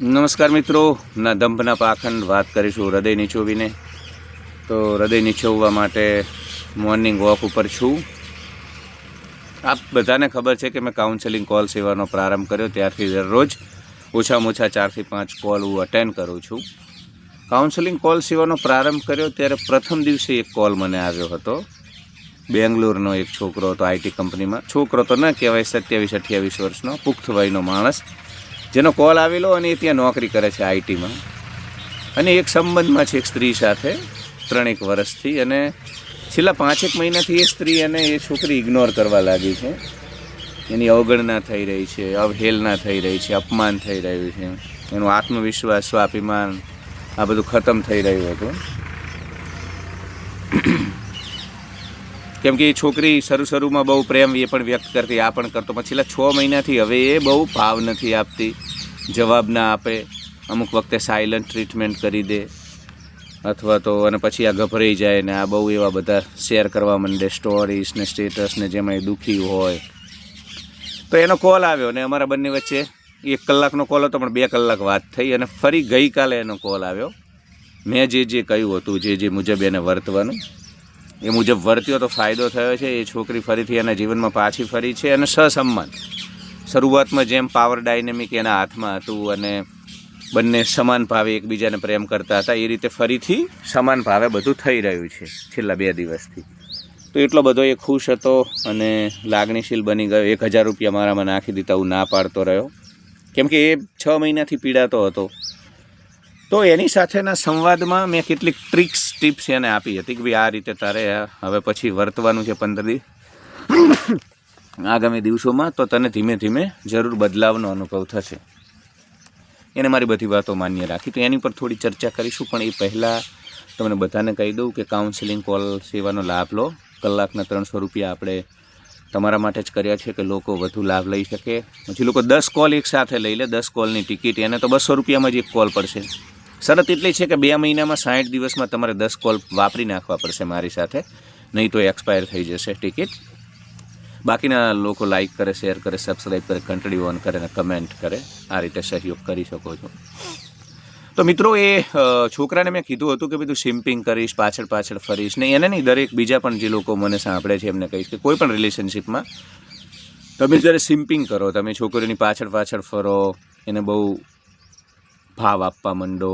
નમસ્કાર મિત્રો, ના દંભના પાખંડ વાત કરીશું હૃદય નીચોવીને. તો હૃદય નીચોવવા માટે મોર્નિંગ વોક ઉપર છું. આપ બધાને ખબર છે કે મેં કાઉન્સેલિંગ કોલ સેવાનો પ્રારંભ કર્યો ત્યારથી દરરોજ ઓછામાં ઓછા 4 થી 5 કોલ હું અટેન્ડ કરું છું. કાઉન્સેલિંગ કોલ સેવાનો પ્રારંભ કર્યો ત્યારે પ્રથમ દિવસે એક કોલ મને આવ્યો હતો. બેંગ્લોરનો એક છોકરો હતો, આઈટી કંપનીમાં. છોકરો તો ન કહેવાય, 27-28 વર્ષનો પુખ્ત વયનો માણસ, જેનો કોલ આવેલો અને એ ત્યાં નોકરી કરે છે આઈટીમાં, અને એક સંબંધમાં છે એક સ્ત્રી સાથે 3-1 વર્ષથી, અને છેલ્લા 5-1 મહિનાથી એ સ્ત્રી અને એ છોકરી ઇગ્નોર કરવા લાગી છે. એની અવગણના થઈ રહી છે, અવહેલના થઈ રહી છે, અપમાન થઈ રહ્યું છે, એનું આત્મવિશ્વાસ, સ્વાભિમાન આ બધું ખતમ થઈ રહ્યું હતું. કેમ કે એ છોકરી શરૂમાં બહુ પ્રેમ એ પણ વ્યક્ત કરતી, આ પણ કરતો, પણ છેલ્લા 6 મહિનાથી હવે એ બહુ ભાવ નથી આપતી, જવાબ ના આપે, અમુક વખતે સાયલન્ટ ટ્રીટમેન્ટ કરી દે, અથવા તો અને પછી આ ગભરાઈ જાય ને આ બહુ એવા બધા શેર કરવા માંડે સ્ટોરીઝ ને સ્ટેટસ ને જેમાં એ દુઃખી હોય. તો એનો કોલ આવ્યો ને અમારા બંને વચ્ચે 1 કલાકનો કોલ હતો, પણ 2 કલાક વાત થઈ. અને ફરી ગઈકાલે એનો કોલ આવ્યો. મેં જે કહ્યું હતું, જે મુજબ એને વર્તવાનું એ મુજબ વર્ત્યો તો ફાયદો થયો છે. એ છોકરી ફરીથી એના જીવનમાં પાછી ફરી છે, અને સસમ્માન. શરૂઆતમાં જેમ પાવર ડાયનેમિક એના હાથમાં હતું અને બંને સમાન ભાવે એકબીજાને પ્રેમ કરતા હતા, એ રીતે ફરીથી સમાન ભાવે બધું થઈ રહ્યું છે છેલ્લા 2 દિવસથી. તો એટલો બધો એ ખુશ હતો અને લાગણીશીલ બની ગયો. 1000 રૂપિયા મારામાં નાખી દીધા, હું ના પાડતો રહ્યો, કેમ કે એ 6 મહિનાથી પીડાતો હતો. તો એની સાથેના સંવાદમાં મેં કેટલીક ટિપ્સ એને આપી હતી કે ભાઈ આ રીતે તારે હવે પછી વર્તવાનું છે 15 દિવસ આગામી દિવસોમાં, તો તને ધીમે ધીમે જરૂર બદલાવનો અનુભવ થશે. એને મારી બધી વાતો માન્ય રાખી, તો એની પર થોડી ચર્ચા કરીશું. પણ એ પહેલાં તમને બધાને કહી દઉં કે કાઉન્સેલિંગ કોલ સેવાનો લાભ લો. કલાકના 300 રૂપિયા આપણે તમારા માટે જ કર્યા છે કે લોકો વધુ લાભ લઈ શકે. પછી લોકો 10 કોલ એક સાથે લઈ લે, 10 કોલની ટિકિટ, એને તો 200 રૂપિયામાં જ એક કોલ પડશે. શરત એટલી છે કે 2 મહિનામાં 60 દિવસમાં તમારે 10 કોલ વાપરી નાખવા પડશે મારી સાથે, નહીં તો એક્સપાયર થઈ જશે ટિકિટ. બાકીના લોકો લાઇક કરે, શેર કરે, સબસ્ક્રાઈબ કરે, ઘંટડી ઓન કરે અને કમેન્ટ કરે, આ રીતે સહયોગ કરી શકો છો. તો મિત્રો, એ છોકરાને મેં કીધું હતું કે બધું સિમ્પિંગ કરીશ, પાછળ ફરીશ ને, એને નહીં, દરેક બીજા પણ જે લોકો મને સાંભળે છે એમને કહીશ કે કોઈ પણ રિલેશનશિપમાં તમે જ્યારે સિમ્પિંગ કરો, તમે છોકરીની પાછળ ફરો, એને બહુ ભાવ આપવા માંડો,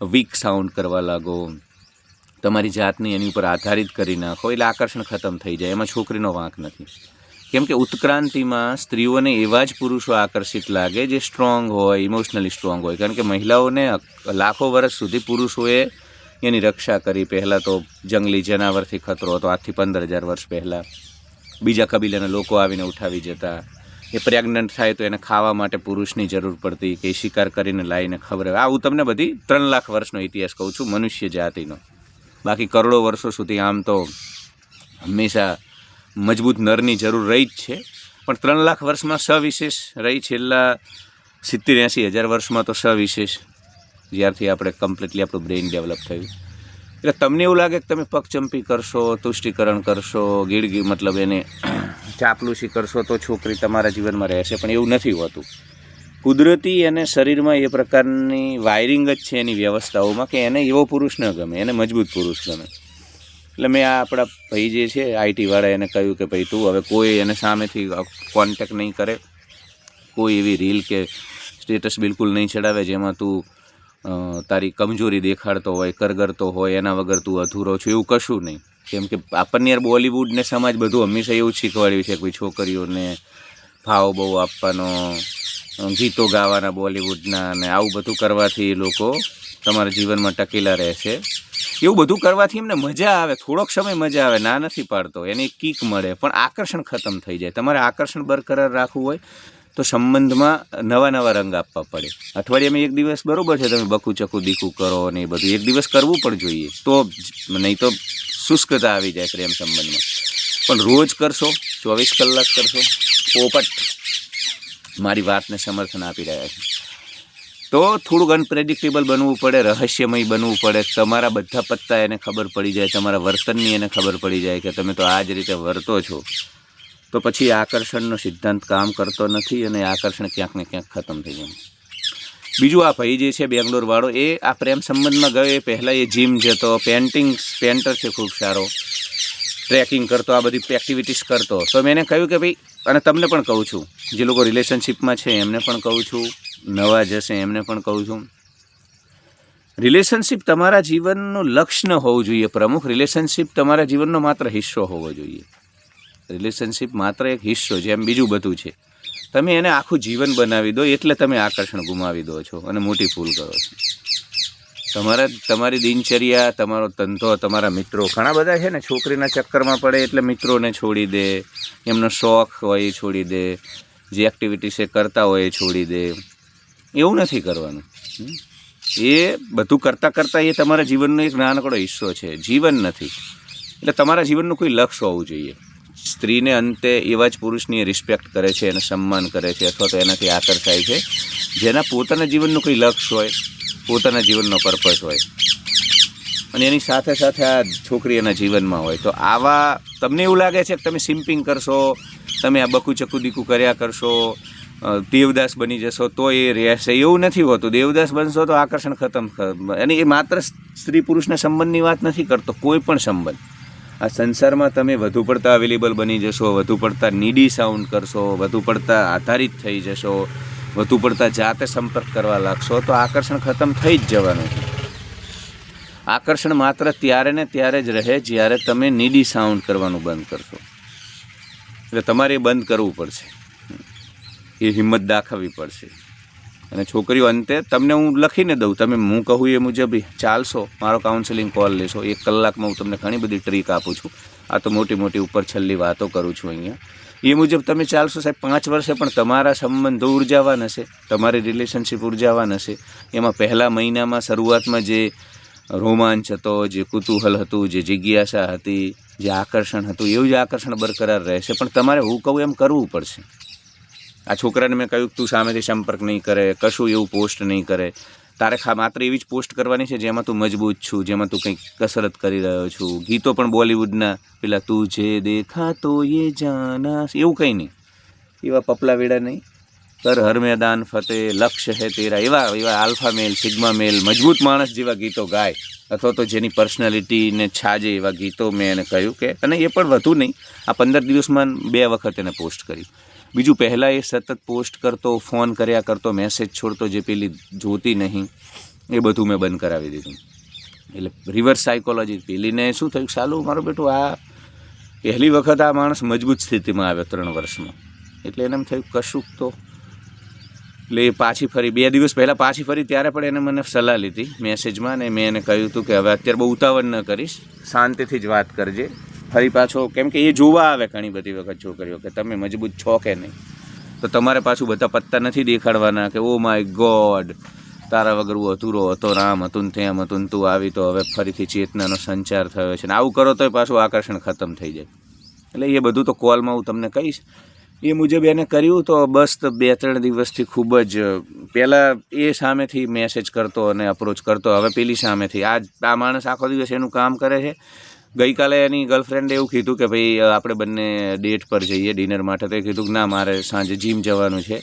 વીક સાઉન્ડ કરવા લાગો, તમારી જાતની એની ઉપર આધારિત કરી નાખો, એટલે આકર્ષણ ખતમ થઈ જાય. એમાં છોકરીનો વાંક નથી, કેમ કે ઉત્ક્રાંતિમાં સ્ત્રીઓને એવા જ પુરુષો આકર્ષિત લાગે જે સ્ટ્રોંગ હોય, ઇમોશનલી સ્ટ્રોંગ હોય. કારણ કે મહિલાઓને લાખો વર્ષ સુધી પુરુષોએ એની રક્ષા કરી. પહેલાં તો જંગલી જનાવરથી ખતરો હતો, આજથી 15,000 વર્ષ પહેલાં. બીજા કબીલાના લોકો આવીને ઉઠાવી જતા. એ પ્રેગ્નન્ટ થાય તો એને ખાવા માટે પુરુષની જરૂર પડતી, કે શિકાર કરીને લાવીને ખવડાવે. આ હું તમને બધી 3 લાખ વર્ષનો ઇતિહાસ કહું છું મનુષ્ય જાતિનો. બાકી કરોડો વર્ષો સુધી આમ તો હંમેશા મજબૂત નરની જરૂર રહી જ છે, પણ 3 લાખ વર્ષમાં સવિશેષ રહી. છેલ્લા 70-80 હજાર વર્ષમાં તો સવિશેષ, જ્યારથી આપણે કમ્પ્લીટલી આપણું બ્રેઇન ડેવલપ થયું. એટલે તમને એવું લાગે કે તમે પગચંપી કરશો, તુષ્ટિકરણ કરશો, મતલબ એને ચાપલુસી કરશો તો છોકરી તમારા જીવનમાં રહેશે, પણ એવું નથી હોતું. કુદરતી એને શરીરમાં એ પ્રકારની વાયરિંગ જ છે એની વ્યવસ્થાઓમાં કે એને એવો પુરુષ ન ગમે, એને મજબૂત પુરુષ ગમે. એટલે મેં આ આપણા ભાઈ જે છે આઈટીવાળા, એને કહ્યું કે ભાઈ તું હવે કોઈ એને સામેથી કોન્ટેક્ટ નહીં કરે, કોઈ એવી રીલ કે સ્ટેટસ બિલકુલ નહીં ચડાવે જેમાં તું તારી કમજોરી દેખાડતો હોય, કરગરતો હોય, એના વગર તું અધૂરો છો, એવું કશું નહીં. કેમ કે આપણને યાર બોલિવૂડ ને સમાજ બધું હંમેશા એવું જ શીખવાડ્યું છે કે ભાઈ છોકરીઓને ભાવ બહુ આપવાનો, ગીતો ગાવાના બોલિવૂડના, અને આવું બધું કરવાથી લોકો તમારા જીવનમાં ટકેલા રહેશે. એવું બધું કરવાથી એમને મજા આવે, થોડોક સમય મજા આવે, ના નથી પાડતો, એની કીક મળે, પણ આકર્ષણ ખતમ થઈ જાય. તમારે આકર્ષણ બરકરાર રાખવું હોય તો સંબંધમાં નવા રંગ આપવા પડે. અઠવાડિયામાં 1 દિવસ બરાબર છે તમે બકું ચકું દીકું કરો ને એ બધું 1 દિવસ કરવું પણ જોઈએ, તો નહીં તો શુષ્કતા આવી જાય પ્રેમ સંબંધમાં. પણ રોજ કરશો, 24 કલાક કરશો, પોપટ મારી વાતને સમર્થન આપી રહ્યા છે. તો થોડુંક અનપ્રેડિક્ટેબલ બનવું પડે, રહસ્યમય બનવું પડે. તમારા બધા પત્તા એને ખબર પડી જાય, તમારા વર્તનની એને ખબર પડી જાય કે તમે તો આ જ રીતે વર્તો છો. તો પછી આકર્ષણનો સિદ્ધાંત કામ કરતો નથી અને આકર્ષણ ક્યાંક ને ક્યાંક ખતમ થઈ જાય. બીજું આ ભાઈ જે છે બેંગ્લોરવાળો, એ આ પ્રેમ સંબંધમાં ગયો એ પહેલાં એ જીમ જતો, પેન્ટર છે ખૂબ સારો, ટ્રેકિંગ કરતો, આ બધી એક્ટિવિટીઝ કરતો. તો મેં એને કહ્યું કે ભાઈ, અને તમને પણ કહું છું, જે લોકો રિલેશનશિપમાં છે એમને પણ કહું છું, નવા જશે એમને પણ કહું છું, રિલેશનશિપ તમારા જીવનનું લક્ષ્ય ન હોવું જોઈએ પ્રમુખ. રિલેશનશિપ તમારા જીવનનો માત્ર હિસ્સો હોવો જોઈએ. રિલેશનશિપ માત્ર એક હિસ્સો, જેમ બીજું બધું છે. તમે એને આખું જીવન બનાવી દો એટલે તમે આકર્ષણ ગુમાવી દો છો અને મોટી ભૂલ કરો છો. તમારી દિનચર્યા, તમારો ધંધો, તમારા મિત્રો, ઘણા બધા છે ને છોકરીના ચક્કરમાં પડે એટલે મિત્રોને છોડી દે, એમનો શોખ હોય એ છોડી દે, જે એક્ટિવિટીઝ એ કરતા હોય એ છોડી દે. એવું નથી કરવાનું. એ બધું કરતાં એ તમારા જીવનનો એક નાનકડો હિસ્સો છે, જીવન નથી. એટલે તમારા જીવનનું કોઈ લક્ષ્ય હોવું જોઈએ. સ્ત્રીને અંતે એવા જ પુરુષની રિસ્પેક્ટ કરે છે, એને સન્માન કરે છે, અથવા તો એનાથી આકર્ષાય છે જેના પોતાના જીવનનું કોઈ લક્ષ્ય હોય, પોતાના જીવનનો પર્પઝ હોય, અને એની સાથે સાથે આ છોકરી એના જીવનમાં હોય. તો આવા તમને એવું લાગે છે કે તમે સિમ્પિંગ કરશો, તમે આ બકુ ચકુ દીકુ કર્યા કરશો, દેવદાસ બની જશો તો એ રહેશે, એવું નથી હોતું. દેવદાસ બનશો તો આકર્ષણ ખતમ. અને એ માત્ર સ્ત્રી પુરુષના સંબંધની વાત નથી કરતો, કોઈ પણ સંબંધ. આ સંસારમાં તમે વધુ પડતા અવેલેબલ બની જશો, વધુ પડતા નીડી સાઉન્ડ કરશો, વધુ પડતા આધારિત થઈ જશો, વધુ પડતા જાતે સંપર્ક કરવા લાગશો, તો આકર્ષણ ખતમ થઈ જ જવાનું છે. આકર્ષણ માત્ર ત્યારે ને ત્યારે જ રહે જ્યારે તમે નીડી સાઉન્ડ કરવાનું બંધ કરશો. એટલે તમારે એ બંધ કરવું પડશે, એ હિંમત દાખવવી પડશે. અને છોકરીઓ અંતે તમને હું લખીને દઉં, તમે હું કહું એ મુજબ ચાલશો, મારો કાઉન્સેલિંગ કોલ લેશો, 1 કલાકમાં હું તમને ઘણી બધી ટ્રીક આપું છું. આ તો મોટી મોટી ઉપર છેલ્લી વાતો કરું છું અહીંયા. એ મુજબ તમે ચાલશો સાહેબ, 5 વર્ષે પણ તમારા સંબંધો ઉર્જાવાન હશે, તમારી રિલેશનશિપ ઉર્જાવાન હશે. એમાં પહેલા મહિનામાં શરૂઆતમાં જે રોમાંચ હતો, જે કુતૂહલ હતું, જે જિજ્ઞાસા હતી, જે આકર્ષણ હતું, એવું જ આકર્ષણ બરકરાર રહેશે. પણ તમારે હું કહું એમ કરવું પડશે. આ છોકરાને મેં કહ્યું તું સામેથી સંપર્ક નહીં કરે, કશું એવું પોસ્ટ નહીં કરે. તારે માત્ર એવી જ પોસ્ટ કરવાની છે જેમાં તું મજબૂત છું, જેમાં તું કંઈક કસરત કરી રહ્યો છું. ગીતો પણ બોલિવૂડના પેલા તુજે દેખા તો યે જાના, એવું કંઈ નહીં. એવા પપલા વેડા નહીં. કર હર મેદાન ફતેહ, લક્ષ્ય હે તેરા, એવા આલ્ફા મેલ, સિગ્મા મેલ, મજબૂત માણસ જેવા ગીતો ગાય, અથવા તો જેની પર્સનાલિટીને છાજે એવા ગીતો મેં એને કહ્યું કે. અને એ પણ વધુ નહીં, આ 15 દિવસમાં 2 વખત એને પોસ્ટ કરી. બીજું, પહેલાં એ સતત પોસ્ટ કરતો, ફોન કર્યા કરતો, મેસેજ છોડતો, જે પેલી જોતી નહીં, એ બધું મેં બંધ કરાવી દીધું. એટલે રિવર્સ સાયકોલોજી. પેલીને શું થયું, સાલું મારું બેટું આ પહેલી વખત આ માણસ મજબૂત સ્થિતિમાં આવ્યો 3 વર્ષમાં, એટલે એને એમ થયું કશુંક તો. એટલે એ પાછી ફરી 2 દિવસ પહેલાં પાછી ફરી, ત્યારે પણ એને મને સલાહ લીધી મેસેજમાં, અને મેં એને કહ્યું હતું કે હવે અત્યારે બહુ ઉતાવળ ન કરીશ, શાંતિથી જ વાત કરજે. ફરી પાછો, કેમ કે એ જોવા આવે ઘણી બધી વખત છોકરીઓ કે તમે મજબૂત છો કે નહીં. તો તમારે પાછું બધા પત્તા નથી દેખાડવાના કે ઓ માય ગોડ, તારા વગર હું અધૂરો હતો, રામ હતું ને તેમ હતું ને તું આવી તો હવે ફરીથી ચેતનાનો સંચાર થયો છે ને, આવું કરો તોય પાછું આકર્ષણ ખતમ થઈ જાય. એટલે એ બધું તો કોલમાં હું તમને કહીશ. એ મુજબ એને કર્યું તો બસ 2-3 દિવસથી ખૂબ જ, પહેલાં એ સામેથી મેસેજ કરતો અને અપ્રોચ કરતો, હવે પેલી સામેથી. આ માણસ આખો દિવસ એનું કામ કરે છે. ગઈકાલે એની ગર્લફ્રેન્ડે એવું કીધું કે ભાઈ આપણે બંને ડેટ પર જઈએ ડિનર માટે. તો એ કીધું કે ના, મારે સાંજે જીમ જવાનું છે.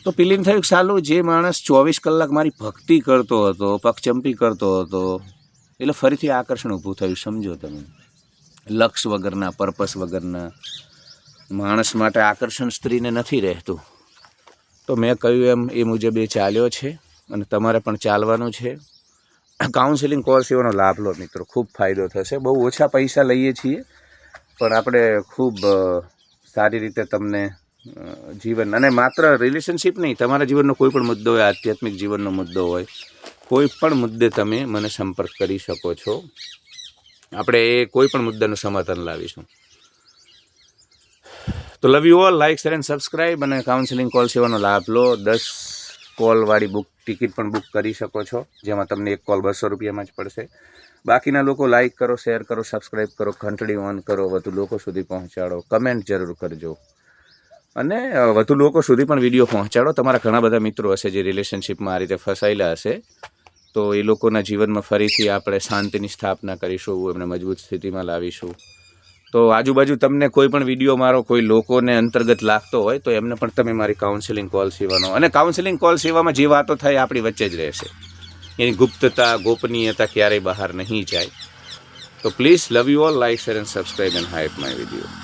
તો પેલીને થયું કે સાલું, જે માણસ 24 કલાક મારી ભક્તિ કરતો હતો, પગચંપી કરતો હતો, એટલે ફરીથી આકર્ષણ ઊભું થયું. સમજો તમે, લક્ષ વગરના, પર્પસ વગરના માણસ માટે આકર્ષણ સ્ત્રીને નથી રહેતું. તો મેં કહ્યું એમ એ મુજબ એ ચાલ્યો છે, અને તમારે પણ ચાલવાનું છે. કાઉન્સેલિંગ કોલ સેવાનો લાભ લો મિત્રો, ખૂબ ફાયદો થશે. બહુ ઓછા પૈસા લઈએ છીએ, પણ આપણે ખૂબ સારી રીતે તમને જીવન, અને માત્ર રિલેશનશિપ નહીં, તમારા જીવનનો કોઈ પણ મુદ્દો હોય, આધ્યાત્મિક જીવનનો મુદ્દો હોય, કોઈ પણ મુદ્દે તમે મને સંપર્ક કરી શકો છો. આપણે એ કોઈ પણ મુદ્દાનું સમાધાન લાવીશું. તો love you all. Like, share and subscribe, અને કાઉન્સેલિંગ કોલ સેવાનો લાભ લો. 10 કોલવાળી ટિકિટ પણ બુક કરી શકો છો, જેમાં તમને 1 કોલ 200 રૂપિયામાં જ પડશે. બાકીના લોકો લાઇક કરો, શેર કરો, સબસ્ક્રાઈબ કરો, ઘંટડી ઓન કરો, વધુ લોકો સુધી પહોંચાડો, કમેન્ટ જરૂર કરજો, અને વધુ લોકો સુધી પણ વિડીયો પહોંચાડો. તમારા ઘણા બધા મિત્રો હશે જે રિલેશનશિપમાં આ રીતે ફસાયેલા હશે, તો એ લોકોના જીવનમાં ફરીથી આપણે શાંતિની સ્થાપના કરીશું, એમને મજબૂત સ્થિતિમાં લાવીશું. તો આજુબાજુ તમને કોઈ પણ વિડીયો મારો કોઈ લોકોને અંતર્ગત લાગતો હોય તો એમને પણ તમે મારી કાઉન્સેલિંગ કોલ સેવાનો, અને કાઉન્સેલિંગ કોલ સેવામાં જે વાતો થાય આપણી વચ્ચે જ રહેશે, એની ગુપ્તતા ગોપનીયતા ક્યારેય બહાર નહીં જાય. તો please love you all, like share and subscribe and hype my video.